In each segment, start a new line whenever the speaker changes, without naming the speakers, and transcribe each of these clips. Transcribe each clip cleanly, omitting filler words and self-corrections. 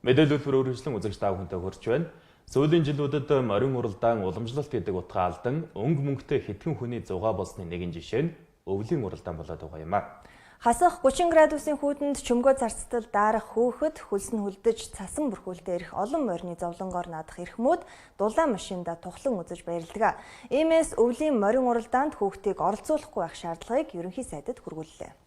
Мэдээлэл хүргэсэн үзэгч та бүхэнтэй хүрч байна. Сүүлийн жилүүдэд морин уралдаан уламжлалт гэдэг утга алдан өнгө мөнгөтэй хэдхэн хүний зугаа болсны нэгэн жишээ нь өвлийн уралдаан болоод байгаа юм а.
Хасах 30 градусын хүүтэнд чөмгөө зарцтал даарах хөөхөд хөлс нь хөлдөж цасан бүрхүүлдэ ирэх олон морины зовлонгоор наадах эрхмүүд дулаан машинда тухлан үзэж баярладаг. Иймээс өвлийн морин уралдаанд хүүхдийг оролцуулахгүй байх шаардлагыг ерөнхий сайдад хүргүүллээ.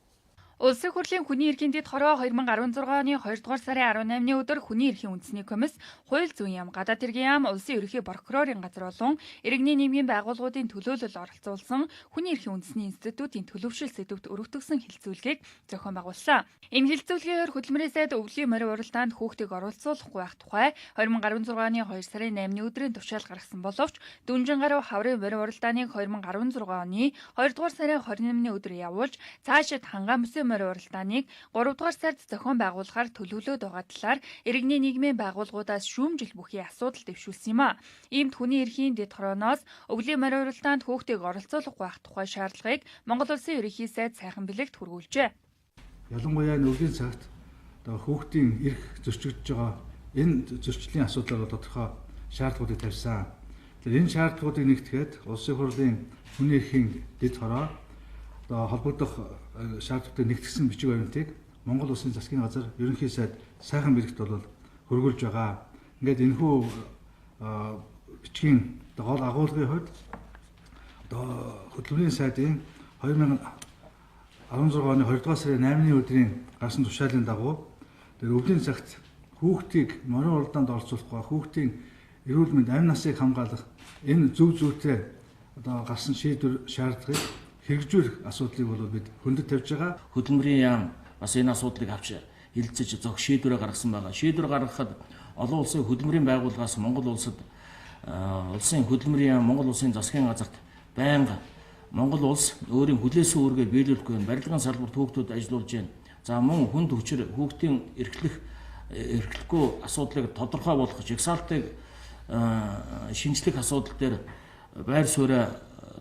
Улсын хурлын хүний эрхийн дэд хороо 2016 оны 2 дугаар сарын 18-ны өдөр хүний эрхийн үндэсний комисс, хууль зүйн яам, гадаад хэргийн яам, улсын ерөнхий прокурорын газар болон иргэний нийгмийн байгууллагуудын төлөөлөл оролцуулсан хүний эрхийн үндэсний институтын төлөвшил сэдвт өргөтгсөн хэлэлцүүлгийг зохион байгуулсан. Энэ хэлэлцүүлгээр хөдөлмөрийн сайд өвлийн морин уралдаанд хүүхдийг оролцуулахгүй байх тухай 2016 оны 2 сарын 8-ны өдрийн тушаал гаргасан боловч Дүнжин гаруй хаврын морин уралдааныг 2016 оны 2 дугаар сарын 28-ны өдөр явуулж цаашид хангаан мөсөн морин уралдааныг 3 дугаар сард зохион байгуулахаар төлөвлөд байгаа талаар иргэний нийгмийн байгууллагуудаас шүүмжил бүхий асуудал дэвшүүлсэн юм а. Иймд хүний эрхийн дэд хорооноос өвлийн морин уралдаанд хүүхдийг оролцуулахгүй байх тухай шаардлагыг Монгол Улсын ерөнхий сайд сайхан бэлэгт хүргүүлжээ.
Ялангуяа өвлийн цагт хүүхдийн эрх зөрчигдөж байгаа энэ зөрчлийн асуудлаар тодорхой шаардлагуудыг тавьсан. Энэ шаардлагуудыг нэгтгэхэд Улсын хурлын хүний эрхийн дэд хороо холбогдох шаардлагуудыг нэгтгэсэн бичиг баримтыг Монгол Улсын засгийн газар ерөнхий сайд сайхан бэлэгт бол хөргүүлж байгаа. Ингээд энэхүү бичгийн гол агуулгын хувьд хөдөлмөрийн сайдын 2016 оны 2 дугаар сарын 8-ны өдрийн гарсан тушаалын дагуу өвлийн цагт хүүхдийг морин уралдаанд оролцуулахгүй, хүүхдийн эрүүл мэнд, амь насыг хамгаалах энэ зөв зүйтэй гарсан шийдвэр шаардлагыг хэрэгжүүлэх асуудлыг бол бид хөндөд тавьж байгаа.
Хөдөлмөрийн яам бас энэ асуудлыг авч хэлэлцэж зөх шийдвэрээ гаргасан байгаа. Шийдвэр гаргахад олон улсын хөдөлмөрийн байгууллагаас Монгол улсад улсын хөдөлмөрийн яам Монгол улсын засгийн газарт байнга Монгол улс өөрийн хүлээсэн үүргээ биелүүлэхгүй барилгын салбарт хүүхдүүд ажиллуулж байна. За мөн хүнд хүчээр хүүхдийн эрхлэхгүй асуудлыг тодорхой болгох жагсаалтыг шинжлэх асуудал дээр байр сууриа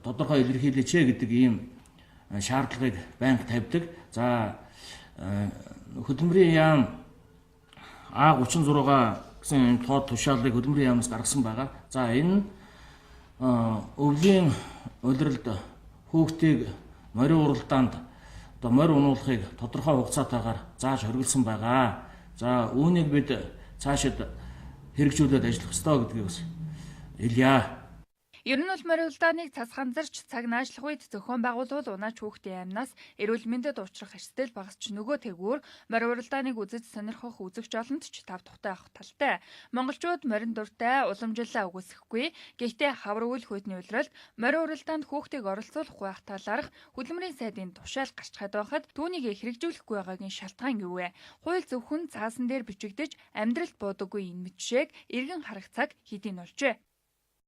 тодорхой илэрхийлээч гэдэг ийм шаардлагыг банк тавьдаг. За хөдөлмөрийн яам А36 гэсэн тоод тушаалыг хөдөлмөрийн яамаас гаргасан байгаа. За энэ өвлийн улиралд хүүхдийг морин уралдаанд морь унуулахыг тодорхой хугацаатаагаар зааж хориглосон байгаа. За үүнийг бид цаашид хэрэгжүүлээд ажиллах ёстой гэдгийг бас хэлье.
Ер нь бол морин уралдааныг цас ханзарч цаг наашлах үед зохион байгуулвал унаач хүүхдийн амнаас эрүүл мэндэд учрах эрсдэл багасч нөгөө тэгвэр морин уралдааныг үзэж сонирхох үзэгч олонд ч тав тухтай авах талтай. Монголчууд морин дуртай, уламжлалаа үгүйсэхгүй. Гэхдээ хавар үйл хөдний улиралд морин уралдаанд хүүхдийг оролцуулахгүй байх талаарх хөдөлмөрийн сайдын тушаал гарч хаад байхад түүнийг хэрэгжүүлэхгүй байгаагийн шалтгаан юу вэ? Хууль зөвхөн цаасан дээр бичигдэж амьдралд буудаггүй энэ мэт жишээг эргэн харах цаг хэдийн олжээ.